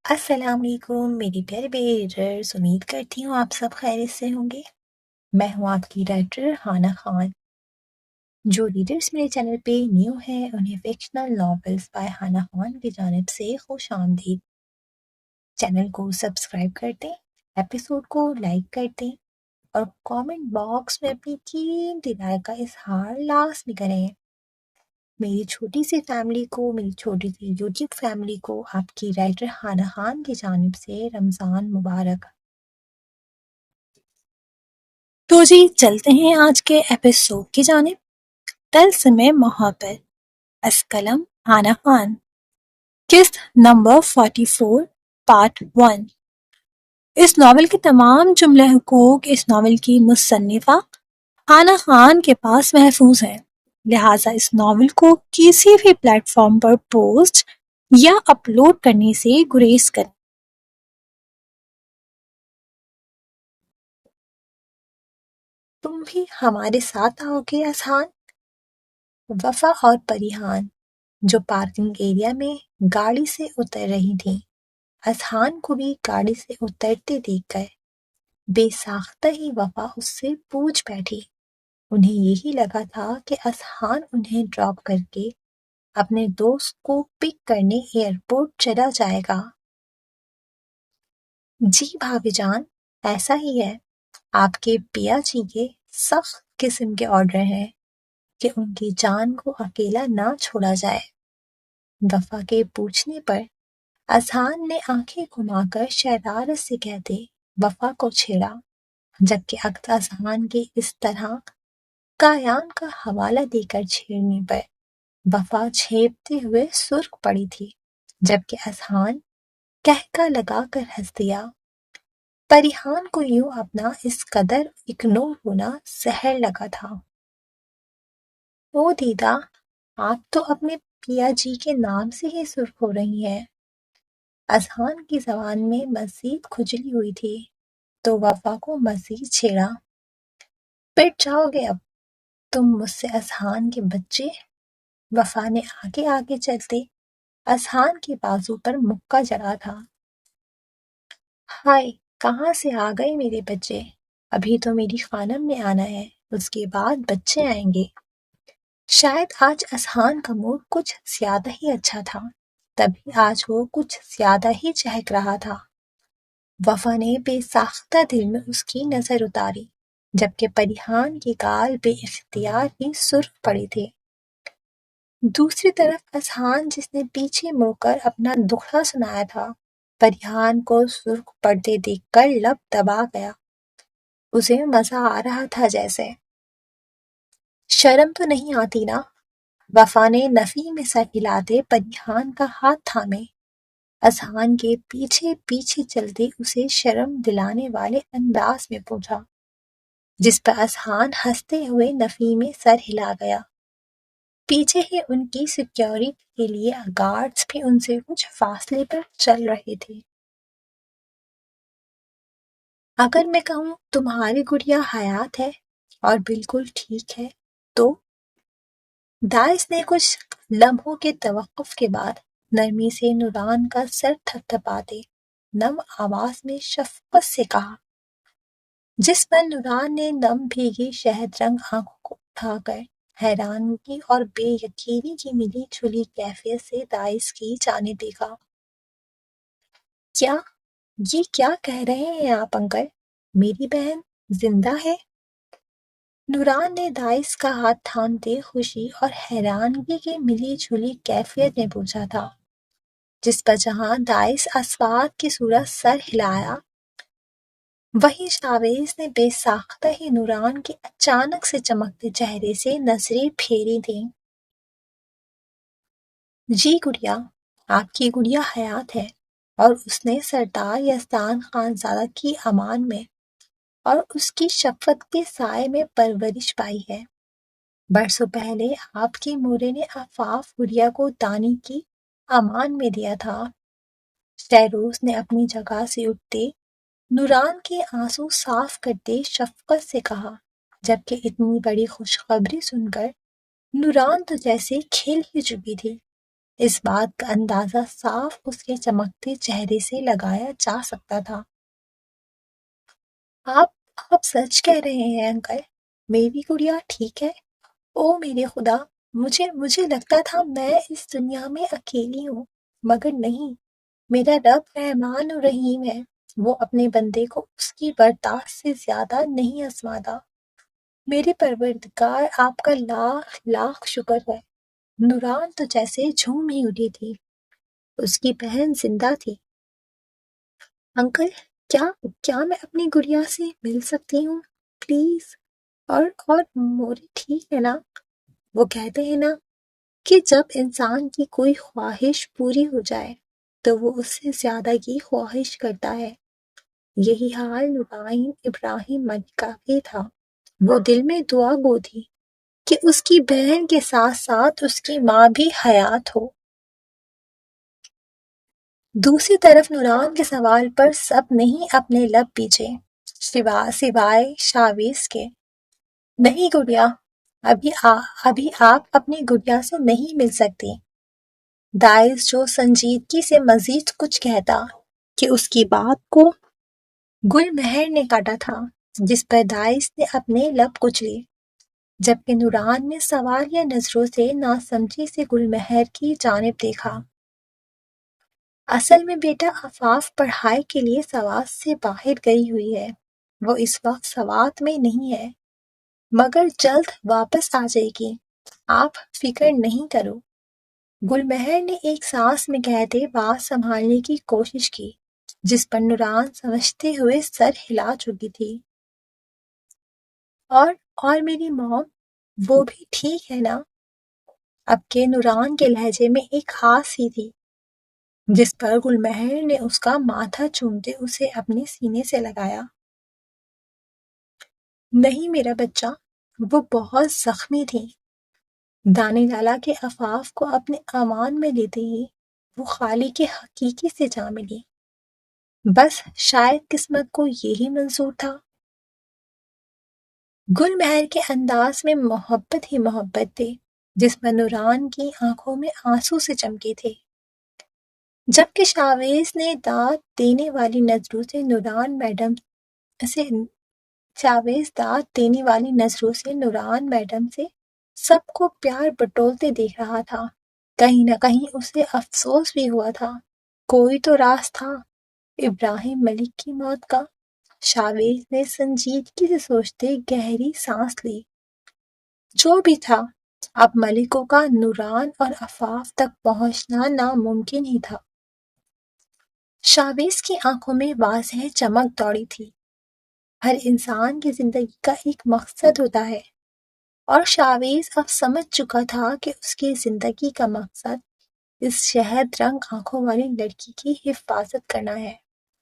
السلام علیکم میری پیارے پیارے ریڈرز، امید کرتی ہوں آپ سب خیریت سے ہوں گے۔ میں ہوں آپ کی رائٹر ہانہ خان۔ جو ریڈرز میرے چینل پہ نیو ہیں انہیں فکشنل ناولز بائی ہانہ خان کی جانب سے خوش آمدید۔ چینل کو سبسکرائب کر دیں، ایپیسوڈ کو لائک کر دیں اور کامنٹ باکس میں اپنی قیمتی رائے کا اظہار لازمی کریں۔ میری چھوٹی سی فیملی کو، میری چھوٹی سی یوٹیوب فیملی کو آپ کی رائٹر ہانہ خان کی جانب سے رمضان مبارک۔ تو جی چلتے ہیں آج کے ایپیسوڈ کی جانب۔ طلسم محبت، از قلم ہانہ خان، قسط نمبر 44، پارٹ 1۔ اس ناول کے تمام جملے حقوق اس ناول کی مصنفہ ہانہ خان کے پاس محفوظ ہیں، لہٰذا اس ناول کو کسی بھی پلیٹ فارم پر پوسٹ یا اپلوڈ کرنے سے گریز کریں۔ تم بھی ہمارے ساتھ آؤ گے اذہان؟ وفا اور پریحان جو پارکنگ ایریا میں گاڑی سے اتر رہی تھیں، اذہان کو بھی گاڑی سے اترتے دیکھ کر بے ساختہ ہی وفا اس سے پوچھ بیٹھی۔ انہیں یہی لگا تھا کہ اذہان انہیں ڈراپ کر کے اپنے دوست کو پک کرنے ایئرپورٹ چلا جائے گا۔ جی بھابی جان، ایسا ہی ہے۔ آپ کے پیا جی کے سخت قسم کے آرڈر ہیں کہ ان کی جان کو اکیلا نہ چھوڑا جائے۔ وفا کے پوچھنے پر اذہان نے آنکھیں گھما کر شرارت سے کہتے وفا کو چھیڑا، جبکہ اذہان کے اس طرح کایان کا حوالہ دے کر چھیڑنے پر وفا چھیپتے ہوئے سرخ پڑی تھی، جبکہ اذہان کہکا لگا کر ہنس دیا۔ پریحان کو یوں اپنا اس قدر اگنور ہونا زہر لگا تھا۔ او دیدا، آپ تو اپنے پیا جی کے نام سے ہی سرخ ہو رہی ہیں۔ اذہان کی زبان میں مزید کھجلی ہوئی تھی تو وفا کو مزید چھیڑا۔ پٹ جاؤ گے اب تم مجھ سے اذہان کے بچے۔ وفا نے آگے آگے چلتے اذہان کے بازو پر مکہ جڑا تھا۔ ہائے، کہاں سے آ گئے میرے بچے؟ ابھی تو میری خانم نے آنا ہے، اس کے بعد بچے آئیں گے۔ شاید آج اذہان کا موڈ کچھ زیادہ ہی اچھا تھا، تبھی آج وہ کچھ زیادہ ہی چہک رہا تھا۔ وفا نے بے ساختہ دل میں اس کی نظر اتاری، جبکہ پریحان کے گال بے اختیار ہی سرخ پڑے تھے۔ دوسری طرف اذہان جس نے پیچھے مڑ کر اپنا دکھڑا سنایا تھا، پریحان کو سرخ پڑتے دیکھ کر لب دبا گیا۔ اسے مزہ آ رہا تھا جیسے۔ شرم تو نہیں آتی نا؟ وفا نے نفی میں سر ہلاتے پریحان کا ہاتھ تھامے، اذہان کے پیچھے پیچھے چلتے اسے شرم دلانے والے انداز میں پوچھا، جس پر اذہان ہنستے ہوئے نفی میں سر ہلا گیا۔ پیچھے ہی ان کی سیکیورٹی کے لیے گارڈز بھی ان سے کچھ فاصلے پر چل رہے تھے۔ اگر میں کہوں تمہاری گڑیا حیات ہے اور بالکل ٹھیک ہے تو؟ داعش نے کچھ لمحوں کے توقف کے بعد نرمی سے نوران کا سر تھپتھپاتے نم آواز میں شفقت سے کہا، جس پر نوران نے نم بھیگی شہد رنگ آنکھوں کو اٹھا کر حیرانگی اور بے یقینی کی ملی جھلی کیفیت سے داعش کی جانب دیکھا۔ کیا یہ کیا کہہ رہے ہیں آپ انکل؟ میری بہن زندہ ہے؟ نوران نے داعش کا ہاتھ تھامتے خوشی اور حیرانگی کی ملی جھلی کیفیت میں پوچھا تھا، جس پر جہاں داعش اسوات کی صورت سر ہلایا، وہیں شاویز نے بے ساختہ ہی نوران کے اچانک سے چمکتے چہرے سے نظریں پھیری تھیں۔ جی گڑیا، آپ کی گڑیا حیات ہے اور اس نے سردار یزدان خان زادہ کی امان میں اور اس کی شفقت کے سائے میں پرورش پائی ہے۔ برسوں پہلے آپ کی مورے نے عفاف گڑیا کو دانی کی امان میں دیا تھا۔ شہروز نے اپنی جگہ سے اٹھتے نوران کے آنسو صاف کرتے شفقت سے کہا، جبکہ اتنی بڑی خوشخبری سن کر نوران تو جیسے کھل ہی چکی تھی۔ اس بات کا اندازہ صاف اس کے چمکتے چہرے سے لگایا جا سکتا تھا۔ آپ سچ کہہ رہے ہیں انکل، میری گڑیا ٹھیک ہے؟ او میرے خدا، مجھے لگتا تھا میں اس دنیا میں اکیلی ہوں، مگر نہیں، میرا رب رحمان و رحیم ہے، وہ اپنے بندے کو اس کی برداشت سے زیادہ نہیں آزماتا۔ میرے پروردگار آپ کا لاکھ لاکھ شکر ہے۔ نوران تو جیسے جھوم ہی اٹھی تھی، اس کی بہن زندہ تھی۔ انکل، کیا میں اپنی گڑیا سے مل سکتی ہوں پلیز؟ اور موری ٹھیک ہے نا؟ وہ کہتے ہیں نا کہ جب انسان کی کوئی خواہش پوری ہو جائے تو وہ اس سے زیادہ کی خواہش کرتا ہے۔ یہی حال نورائن ابراہیم ملک کا بھی تھا۔ وہ دل میں دعا گو تھی کہ اس کی بہن کے ساتھ ساتھ اس کی ماں بھی حیات ہو۔ دوسری طرف نوران کے سوال پر سب نہیں اپنے لب پیچھے، سوائے شاویز کے۔ نہیں گڑیا، ابھی آپ اپنی گڑیا سے نہیں مل سکتی۔ دائز جو سنجیدگی سے مزید کچھ کہتا کہ اس کی بات کو گل مہر نے کاٹا تھا، جس پر دائز نے اپنے لب کچلے، جبکہ نوران نے سوال یا نظروں سے ناسمجھی سے گل مہر کی جانب دیکھا۔ اصل میں بیٹا عفاف پڑھائی کے لیے سوات سے باہر گئی ہوئی ہے، وہ اس وقت سوات میں نہیں ہے، مگر جلد واپس آ جائے گی، آپ فکر نہیں کرو۔ گل مہر نے ایک سانس میں کہتے بات سنبھالنے کی کوشش کی، جس پر نوران سمجھتے ہوئے سر ہلا چکی تھی۔ اور میری موم، وہ بھی ٹھیک ہے نا؟ اب کے نوران کے لہجے میں ایک خاص ہی تھی، جس پر گل مہر نے اس کا ماتھا چومتے اسے اپنے سینے سے لگایا۔ نہیں میرا بچہ، وہ بہت زخمی تھی۔ دانی لالا کے عفاف کو اپنے امان میں لیتے ہی وہ خالق کے حقیقی سے جا ملی۔ بس شاید قسمت کو یہی منظور تھا۔ گل مہر کے انداز میں محبت ہی محبت تھی، جس پر نوران کی آنکھوں میں آنسو سے چمکے تھے۔ جبکہ شاویز نے داد دینے والی نظروں سے نوران میڈم سے سب کو پیار بٹولتے دیکھ رہا تھا۔ کہیں نہ کہیں اسے افسوس بھی ہوا تھا۔ کوئی تو راز تھا ابراہیم ملک کی موت کا۔ شاویز نے سنجیدگی سے سوچتے گہری سانس لی۔ جو بھی تھا، اب ملکوں کا نوران اور عفاف تک پہنچنا ناممکن ہی تھا۔ شاویز کی آنکھوں میں واضح چمک دوڑی تھی۔ ہر انسان کی زندگی کا ایک مقصد ہوتا ہے، اور شاویز اب سمجھ چکا تھا کہ اس کی زندگی کا مقصد اس شہد رنگ آنکھوں والی لڑکی کی حفاظت کرنا ہے۔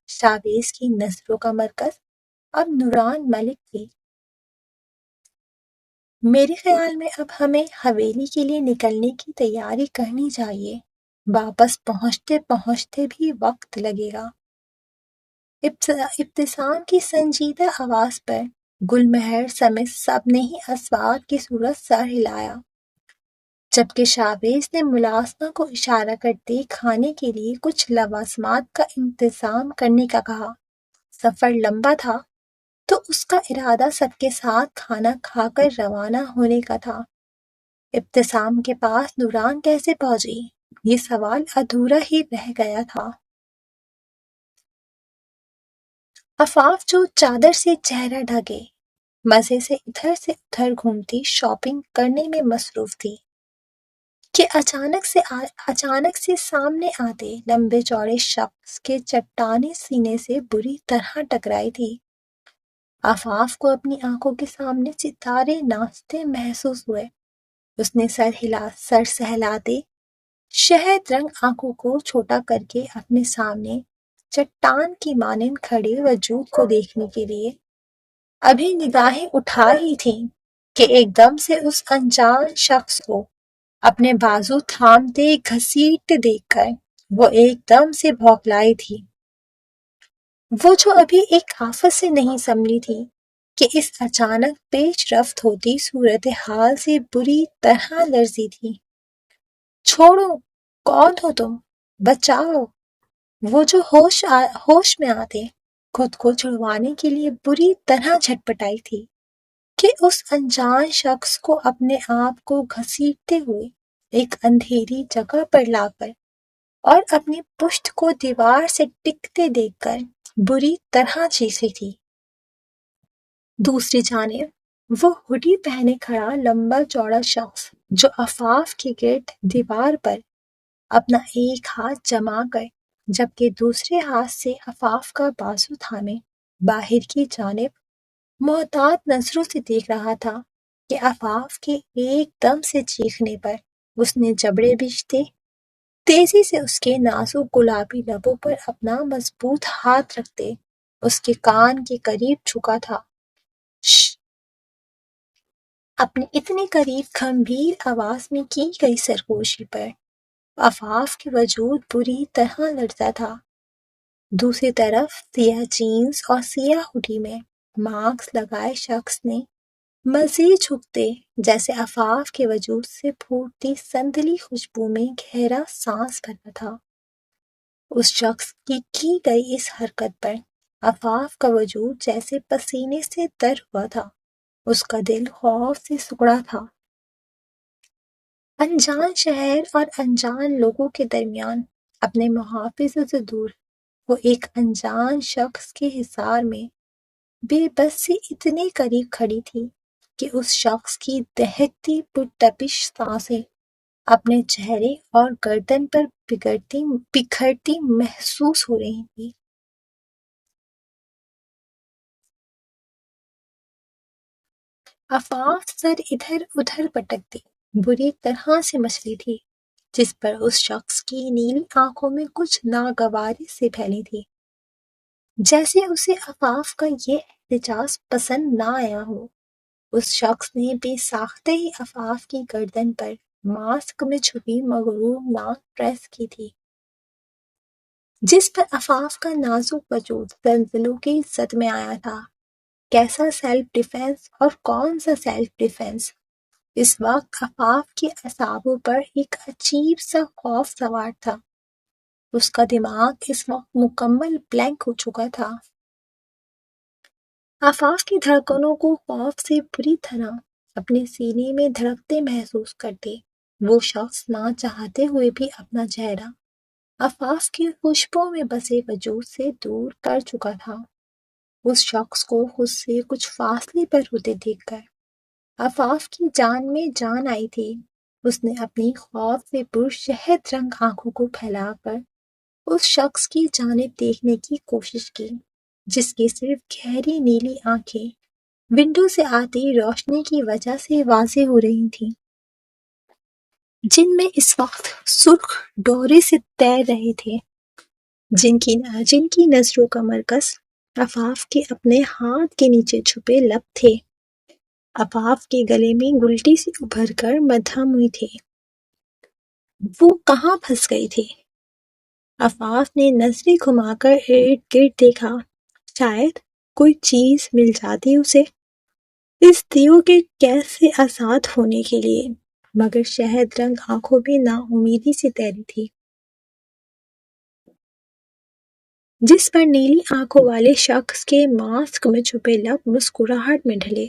شاویز کی نظروں کا مرکز اب نوران ملک تھی۔ میرے خیال میں اب ہمیں حویلی کے لیے نکلنے کی تیاری کرنی چاہیے، واپس پہنچتے پہنچتے بھی وقت لگے گا۔ ابتسام کی سنجیدہ آواز پر گل مہر سمیت سب نے ہی اسوات کی صورت سر ہلایا، جبکہ شاویز نے ملازمہ کو اشارہ کرتے کھانے کے لیے کچھ لوازمات کا انتظام کرنے کا کہا۔ سفر لمبا تھا تو اس کا ارادہ سب کے ساتھ کھانا کھا کر روانہ ہونے کا تھا۔ ابتسام کے پاس نوران کیسے پہنچی، یہ سوال ادھورا ہی رہ گیا تھا۔ عفاف جو چادر سے چہرہ ڈھکے مزے سے ادھر سے ادھر گھومتی شاپنگ کرنے میں مصروف تھی کہ اچانک سے سامنے آتے لمبے چوڑے شخص کے چٹانی سینے سے بری طرح ٹکرائی تھی۔ عفاف کو اپنی آنکھوں کے سامنے ستارے ناچتے محسوس ہوئے۔ اس نے سر سہلاتے شہد رنگ آنکھوں کو چھوٹا کر کے اپنے سامنے چٹان کی مانند کھڑے وجود کو دیکھنے کے لیے ابھی نگاہیں اٹھا ہی تھیں کہ ایک دم سے اس انجان شخص کو اپنے بازو تھامتے گھسیٹتے دیکھ کر وہ ایک دم سے بھوکلائی تھی۔ وہ جو ابھی ایک آفت سے نہیں سنبھلی تھی کہ اس اچانک پیش رفت ہوتی صورتحال سے بری طرح لرزی تھی۔ چھوڑو، کون ہو تم؟ بچاؤ! وہ جو ہوش میں آتے خود کو چھڑوانے کے لیے بری طرح جھٹپٹائی تھی کہ اس انجان شخص کو اپنے آپ کو گھسیٹتے ہوئے ایک اندھیری جگہ پر لا کر اور اپنی پشت کو دیوار سے ٹکتے دیکھ کر بری طرح چیخی تھی۔ دوسری جانب وہ ہوڈی پہنے کھڑا لمبا چوڑا شخص جو آفاف کے گرد دیوار پر اپنا ایک ہاتھ جما کر جبکہ دوسرے ہاتھ سے آفاف کا بازو تھامے باہر کی جانب محتاط نظروں سے دیکھ رہا تھا کہ آفاف کے ایک دم سے چیخنے پر اس نے جبڑے بھیجتے تیزی سے اس کے نازک گلابی لبوں پر اپنا مضبوط ہاتھ رکھتے اس کے کان کے قریب جھکا تھا۔ شش! اپنے اتنے قریب گمبھیر آواز میں کی گئی سرگوشی پر آفاف کے وجود بری طرح لرزا تھا۔ دوسری طرف سیاہ جینز اور سیاہ ہوڈی میں ماسک لگائے شخص نے مزید جھکتے جیسے آفاف کے وجود سے پھوٹتی سندلی خوشبو میں گہرا سانس بھرا تھا۔ اس شخص کی گئی اس حرکت پر آفاف کا وجود جیسے پسینے سے تر ہوا تھا، اس کا دل خوف سے سکڑا تھا۔ انجان شہر اور انجان لوگوں کے درمیان اپنے محافظوں سے دور وہ ایک انجان شخص کے حصار میں بے بسی اتنے قریب کھڑی تھی کہ اس شخص کی دہکتی پرتپش سانسیں اپنے چہرے اور گردن پر بکھرتی محسوس ہو رہی تھی۔ آفاف سر ادھر ادھر پٹکتی بری طرح سے مچلی تھی جس پر اس شخص کی نیلی آنکھوں میں کچھ ناگواری سے پھیلی تھی، جیسے اسے آفاف کا یہ احتجاج پسند نہ آیا ہو۔ اس شخص نے بے ساختہ ہی آفاف کی گردن پر ماسک میں چھپی مغرور ناک پریس کی تھی، جس پر آفاف کا نازک وجود زلزلوں کی زد میں آیا تھا۔ کیسا سیلف ڈیفینس اور کون سا سیلف ڈیفینس؟ اس وقت آفاف کے اعصابوں پر ایک عجیب سا خوف سوار تھا۔ اس کا دماغ اس وقت مکمل بلینک ہو چکا تھا۔ آفاف کی دھڑکنوں کو خوف سے بری طرح اپنے سینے میں دھڑکتے محسوس کرتے وہ شخص نہ چاہتے ہوئے بھی اپنا چہرہ آفاف کی خوشبو میں بسے وجود سے دور کر چکا تھا۔ اس شخص کو خود سے کچھ فاصلے پر ہوتے دیکھ کر آفاف کی جان میں جان آئی تھی۔ اس نے اپنی خوف سے پرشہد رنگ آنکھوں کو پھیلا کر اس شخص کی جانب دیکھنے کی کوشش کی جس کی صرف گہری نیلی آنکھیں ونڈو سے آتی روشنی کی وجہ سے واضح ہو رہی تھیں، جن میں اس وقت سرخ ڈورے سے تیر رہے تھے، جن کی نظروں کا مرکز آفاف کے اپنے ہاتھ کے نیچے چھپے لب تھے۔ آفاف کے گلے میں گلٹی سے ابھر کر مدھم ہوئی تھی۔ وہ کہاں پھنس گئے تھے؟ آفاف نے نظریں گھما کر ارد گرد دیکھا، شاید کوئی چیز مل جاتی اسے اس دیو کے قید سے آزاد ہونے کے لیے، مگر شہد رنگ آنکھوں میں نا امیدی سے تیری تھی، جس پر نیلی آنکھوں والے شخص کے ماسک میں چھپے لب مسکراہٹ میں ڈھلے۔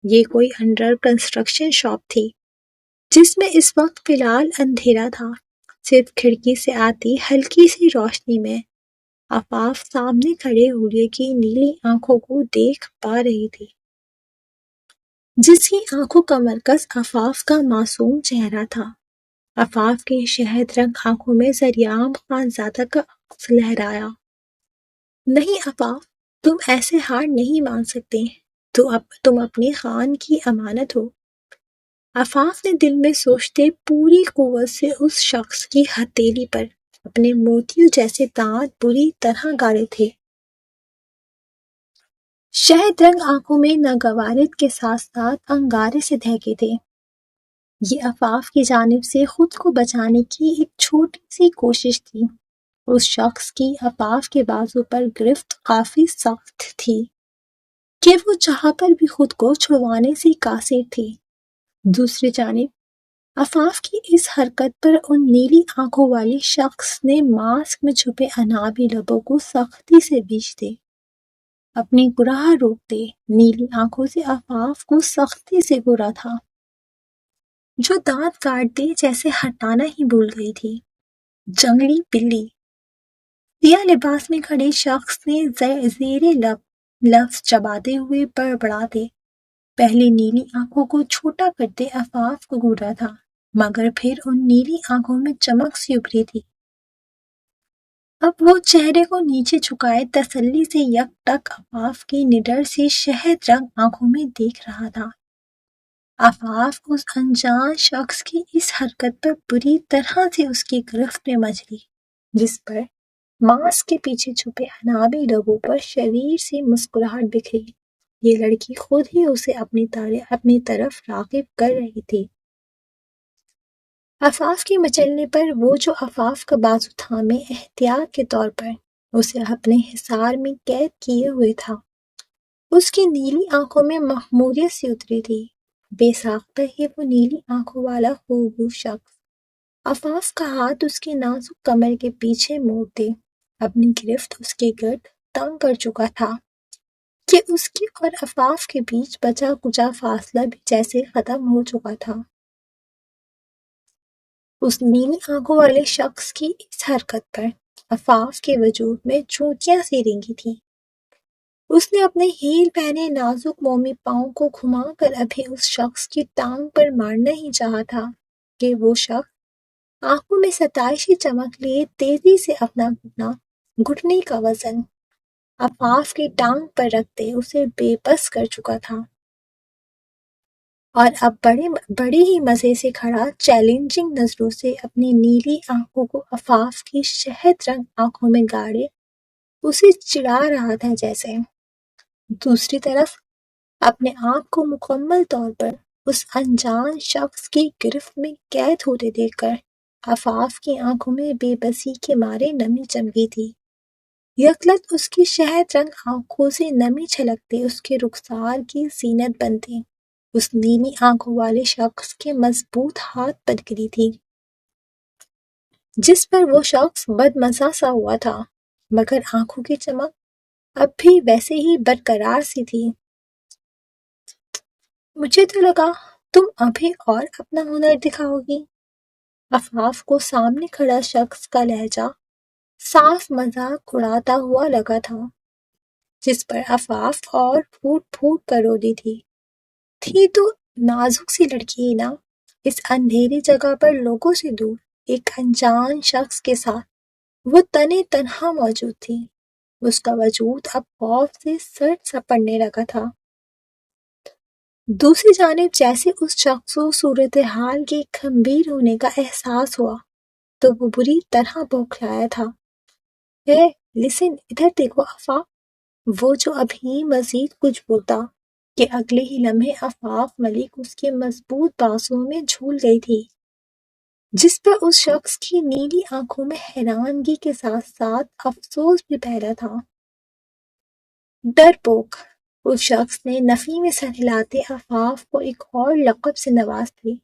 یہ کوئی انڈر کنسٹرکشن شاپ تھی جس میں اس وقت فی الحال اندھیرا تھا، صرف کھڑکی سے آتی ہلکی سی روشنی میں آفاف سامنے کھڑے ہوڈے کی نیلی آنکھوں کو دیکھ پا رہی تھی، جس کی آنکھوں کا مرکز آفاف کا معصوم چہرہ تھا۔ آفاف کے شہد رنگ آنکھوں میں زریعام خان زادہ کا عکس لہرایا۔ نہیں آفاف، تم ایسے ہار نہیں مان سکتے، تم اپنی خان کی امانت ہو۔ آفاف نے دل میں سوچتے پوری قوت سے اس شخص کی ہتھیلی پر اپنے موتیوں جیسے دانت بری طرح گاڑے تھے۔ شہد رنگ آنکھوں میں ناگوارت کے ساتھ ساتھ انگارے سے دہکے تھے۔ یہ آفاف کی جانب سے خود کو بچانے کی ایک چھوٹی سی کوشش تھی۔ اس شخص کی آفاف کے بازو پر گرفت کافی سخت تھی کہ وہ چاہ کر بھی خود کو چھڑوانے سے قاصر تھی۔ دوسری جانب عفاف کی اس حرکت پر ان نیلی آنکھوں والے شخص نے ماسک میں چھپے انابی لبوں کو سختی سے بیچتے اپنی گراہ روکتے نیلی آنکھوں سے عفاف کو سختی سے گورا تھا، جو دانت کاٹتے جیسے ہٹانا ہی بھول گئی تھی۔ جنگلی بلی سیاہ لباس میں کھڑے شخص نے زیر لب لفظ چباتے ہوئے بڑبڑاتے پہلے نیلی آنکھوں کو چھوٹا کرتے عفاف کو گھورا تھا، مگر پھر ان نیلی آنکھوں میں چمک سی ابھری تھی۔ اب وہ چہرے کو نیچے جھکائے تسلی سے یک ٹک عفاف کی نڈر سی شہد رنگ آنکھوں میں دیکھ رہا تھا۔ عفاف اس انجان شخص کی اس حرکت پر بری طرح سے اس کی گرفت میں مچلی، جس پر ماسک کے پیچھے چھپے انابی لبوں پر شریر سے مسکراہٹ بکھری۔ یہ لڑکی خود ہی اسے اپنی طرف راغب کر رہی تھی۔ عفاف کے مچلنے پر وہ جو عفاف کا بازو تھامے احتیاط کے طور پر اسے اپنے حصار میں قید کیے ہوئے تھا، اس کی نیلی آنکھوں میں مخموریت سی اتری تھی۔ بے ساختہ ہی وہ نیلی آنکھوں والا خوبو شخص عفاف کا ہاتھ اس کی نازک کمر کے پیچھے موڑتے اپنی گرفت اس کے گرد تنگ کر چکا تھا کہ اس کے اور عفاف کے بیچ بچا کچا فاصلہ بھی جیسے ختم ہو چکا تھا۔ اس نیلی آنکھوں والے شخص کی اس حرکت پر عفاف کے وجود میں چونکیاں سی رینگی تھیں۔ اس نے اپنے ہیل پہنے نازک مومی پاؤں کو گھما کر ابھی اس شخص کی ٹانگ پر مارنا ہی چاہا تھا کہ وہ شخص آنکھوں میں ستائشی چمک لیے تیزی سے اپنا گھٹنے کا وزن عفاف کی ٹانگ پر رکھتے اسے بے بس کر چکا تھا، اور اب بڑے ہی مزے سے کھڑا چیلنجنگ نظروں سے اپنی نیلی آنکھوں کو عفاف کی شہد رنگ آنکھوں میں گاڑے اسے چڑھا رہا تھا جیسے۔ دوسری طرف اپنے آپ کو مکمل طور پر اس انجان شخص کی گرفت میں قید ہوتے دیکھ کر عفاف کی آنکھوں میں بے بسی کے مارے نمی چمکی تھی۔ یکلت اس کی شہد رنگ آنکھوں سے نمی چھلکتے اس کے رخسار کی زینت بنتے اس نیلی آنکھوں والے شخص کے مضبوط ہاتھ پر گری تھی، جس پر وہ شخص بدمزہ سا ہوا تھا، مگر آنکھوں کی چمک اب بھی ویسے ہی برقرار سی تھی۔ مجھے تو لگا تم ابھی اور اپنا ہنر دکھاؤ گی۔ عفاف کو سامنے کھڑا شخص کا لہجہ صاف مذاق اڑاتا ہوا لگا تھا، جس پر عفاف اور پھوٹ پھوٹ کر رو دی تھی تو نازک سی لڑکی ہی نا، اس اندھیری جگہ پر لوگوں سے دور ایک انجان شخص کے ساتھ وہ تنے تنہا موجود تھی۔ اس کا وجود اب خوف سے سرد سا پڑنے لگا تھا۔ دوسری جانب جیسے اس شخص کو صورتحال کے گھمبیر ہونے کا احساس ہوا تو وہ بری طرح بوکھلایا تھا۔ لسن، ادھر دیکھو عفاف۔ وہ جو ابھی مزید کچھ بولتا کہ اگلے ہی لمحے عفاف ملک اس کے مضبوط بازوں میں جھول گئی تھی، جس پر اس شخص کی نیلی آنکھوں میں حیرانگی کے ساتھ ساتھ افسوس بھی پھیلا تھا۔ ڈرپوک، اس شخص نے نفی میں سر ہلاتے عفاف کو ایک اور لقب سے نوازتے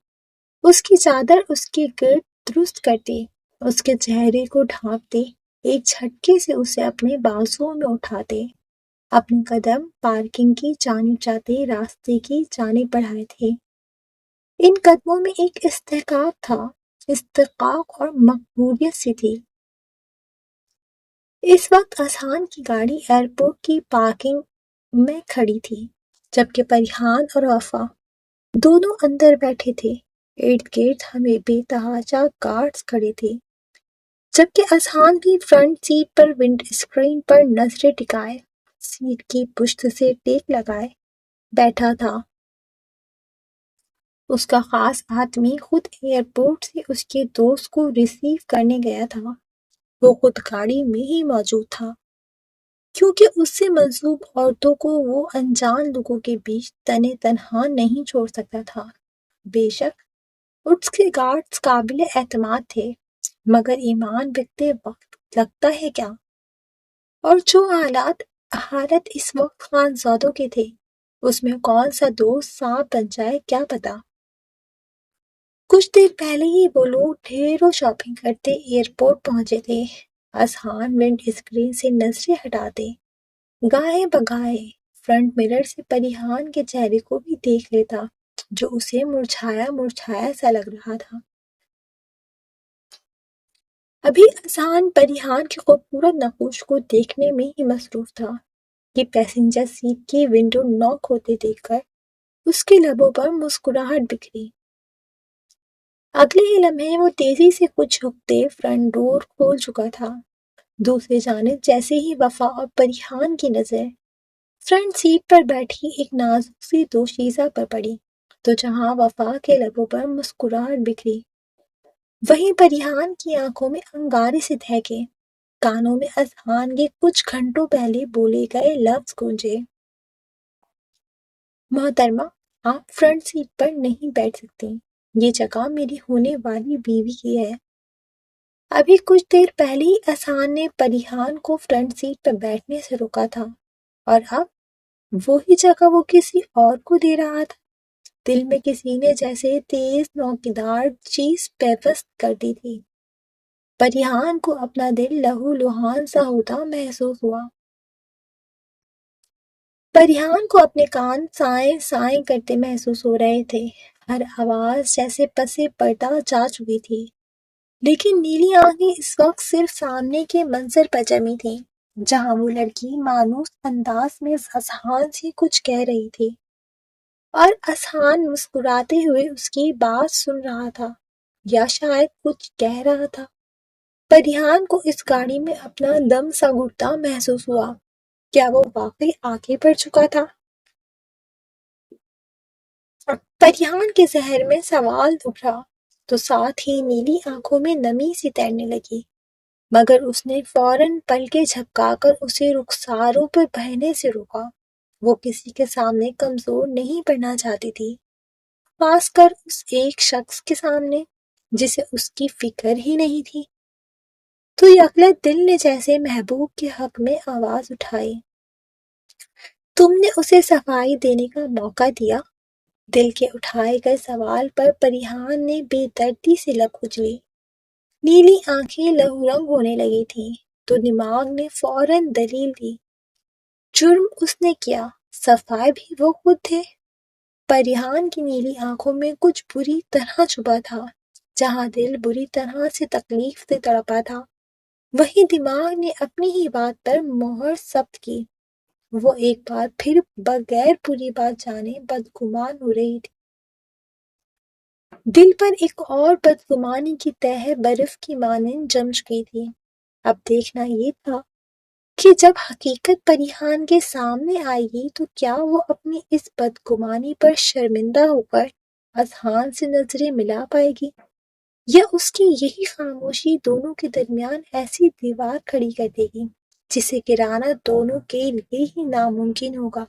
اس کی چادر اس کے گرد درست کرتے اس کے چہرے کو ڈھانپتے ایک جھٹکے سے اسے اپنے بازوؤں میں اٹھاتے اپنے قدم پارکنگ کی جانب جاتے راستے کی جانب بڑھائے تھے۔ ان قدموں میں ایک استحقاق اور مقبولیت سی تھی۔ اس وقت اذہان کی گاڑی ایئرپورٹ کی پارکنگ میں کھڑی تھی، جبکہ پریحان اور وفا دونوں اندر بیٹھے تھے۔ ارد گرد ہمیں بے تحاشا گارڈز کھڑے تھے، جبکہ اذہان بھی فرنٹ سیٹ پر ونڈ اسکرین پر نظریں ٹکائے سیٹ کی پشت سے ٹیک لگائے بیٹھا تھا۔ اس کا خاص آدمی خود ایئرپورٹ سے اس کے دوست کو ریسیو کرنے گیا تھا۔ وہ خود گاڑی میں ہی موجود تھا، کیونکہ اس سے مجذوب عورتوں کو وہ انجان لوگوں کے بیچ تنے تنہا نہیں چھوڑ سکتا تھا۔ بے شک اس کے گارڈز قابل اعتماد تھے، مگر ایمان بکتے وقت لگتا ہے کیا؟ اور جو حالت اس وقت خانزادوں کے تھے، اس میں کون سا دوست سانپ بن جائے کیا پتا۔ کچھ دیر پہلے ہی وہ لوگ ڈھیروں شاپنگ کرتے ایئرپورٹ پہنچے تھے۔ اذہان ونڈ اسکرین سے نظریں ہٹاتے گاہے بگاہے فرنٹ مرر سے پریہان کے چہرے کو بھی دیکھ لیتا جو اسے مرجھایا مرجھایا سا لگ رہا تھا۔ ابھی اذہان پریہان کے خوبصورت نقوش کو دیکھنے میں ہی مصروف تھا کہ پیسنجر سیٹ کی ونڈو ناک ہوتے دیکھ کر اس کے لبوں پر مسکراہٹ بکھری۔ اگلے ہی لمحے وہ تیزی سے کچھ جھکتے فرنٹ ڈور کھول چکا تھا۔ دوسری جانب جیسے ہی وفا اور پریہان کی نظر فرنٹ سیٹ پر بیٹھی ایک نازک سی دوشیزہ پر پڑی تو جہاں وفا کے لبوں پر مسکراہٹ بکھری وہیں پریہان کی آنکھوں میں انگارے سے دہکے کانوں میں اذہان کے کچھ گھنٹوں پہلے بولے گئے لفظ گونجے، محترمہ آپ فرنٹ سیٹ پر نہیں بیٹھ سکتی، یہ جگہ میری ہونے والی بیوی کی ہے۔ ابھی کچھ دیر پہلے ہی اذہان نے پریہان کو فرنٹ سیٹ پر بیٹھنے سے روکا تھا اور اب وہی جگہ وہ کسی اور کو دے رہا تھا۔ دل میں کسی نے جیسے تیز نوکیدار چیز پیوست کر دی تھی۔ پریہان کو اپنا دل لہو لہان سا ہوتا محسوس ہوا۔ پریہان کو اپنے کان سائیں سائیں کرتے محسوس ہو رہے تھے، ہر آواز جیسے پسے پردہ جا چکی تھی، لیکن نیلی آنکھیں اس وقت صرف سامنے کے منظر پر جمی تھیں جہاں وہ لڑکی مانوس انداز میں اذہان سے کچھ کہہ رہی تھی اور اذہان مسکراتے ہوئے اس کی بات سن رہا تھا یا شاید کچھ کہہ رہا تھا۔ پریہان کو اس گاڑی میں اپنا دم سا گھٹتا محسوس ہوا۔ کیا وہ واقعی آگے بڑھ چکا تھا؟ پریہان کے ذہن میں سوال ابھرا تو ساتھ ہی نیلی آنکھوں میں نمی سی تیرنے لگی، مگر اس نے فوراً پلکیں جھپکا کر اسے رخساروں پر بہنے سے روکا۔ وہ کسی کے سامنے کمزور نہیں پڑنا چاہتی تھی، خاص کر اس ایک شخص کے سامنے جسے اس کی فکر ہی نہیں تھی۔ تو یکلت دل نے جیسے محبوب کے حق میں آواز اٹھائی، تم نے اسے صفائی دینے کا موقع دیا؟ دل کے اٹھائے گئے سوال پر پریہان نے بے دردی سے لب کچلی۔ نیلی آنکھیں لہو رنگ ہونے لگی تھیں تو دماغ نے فوراً دلیل دی، جرم اس نے کیا، صفائی بھی وہ خود تھے۔ پریہان کی نیلی آنکھوں میں کچھ بری طرح چھپا تھا، جہاں دل بری طرح سے تکلیف سے تڑپا تھا وہیں دماغ نے اپنی ہی بات پر مہر ثبت کی۔ وہ ایک بار پھر بغیر پوری بات جانے بدگمان ہو رہی تھی۔ دل پر ایک اور بدگمانی کی تہ برف کی مانند جم چکی تھی۔ اب دیکھنا یہ تھا کہ جب حقیقت پریہان کے سامنے آئے گی تو کیا وہ اپنی اس بدگمانی پر شرمندہ ہو کر اذہان سے نظریں ملا پائے گی، یا اس کی یہی خاموشی دونوں کے درمیان ایسی دیوار کھڑی کر دے گی جسے گرانا دونوں کے لیے ہی ناممکن ہوگا،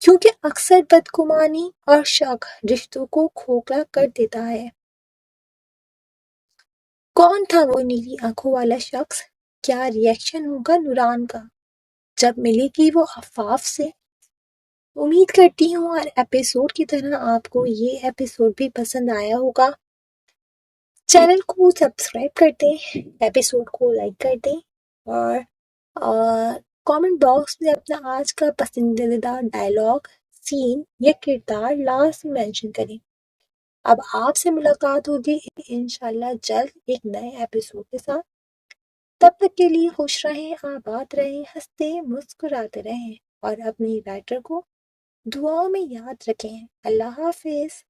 کیونکہ اکثر بدگمانی اور شک رشتوں کو کھوکھلا کر دیتا ہے۔ کون تھا وہ نیلی آنکھوں والا شخص؟ کیا ری ایکشن ہوگا نوران کا جب ملے گی وہ عفاف سے؟ امید کرتی ہوں ہر ایپیسوڈ کی طرح آپ کو یہ ایپیسوڈ بھی پسند آیا ہوگا۔ چینل کو سبسکرائب کر دیں، ایپیسوڈ کو لائک کر دیں اور کامنٹ باکس میں اپنا آج کا پسندیدہ ڈائلاگ، سین یا کردار لازمی مینشن کریں۔ اب آپ سے ملاقات ہوگی انشاءاللہ جلد ایک نئے ایپیسوڈ کے ساتھ۔ تب تک کے لیے خوش رہیں، آباد رہیں، ہنستے مسکراتے رہیں اور اپنی رائٹر کو دعاؤں میں یاد رکھیں۔ اللہ حافظ۔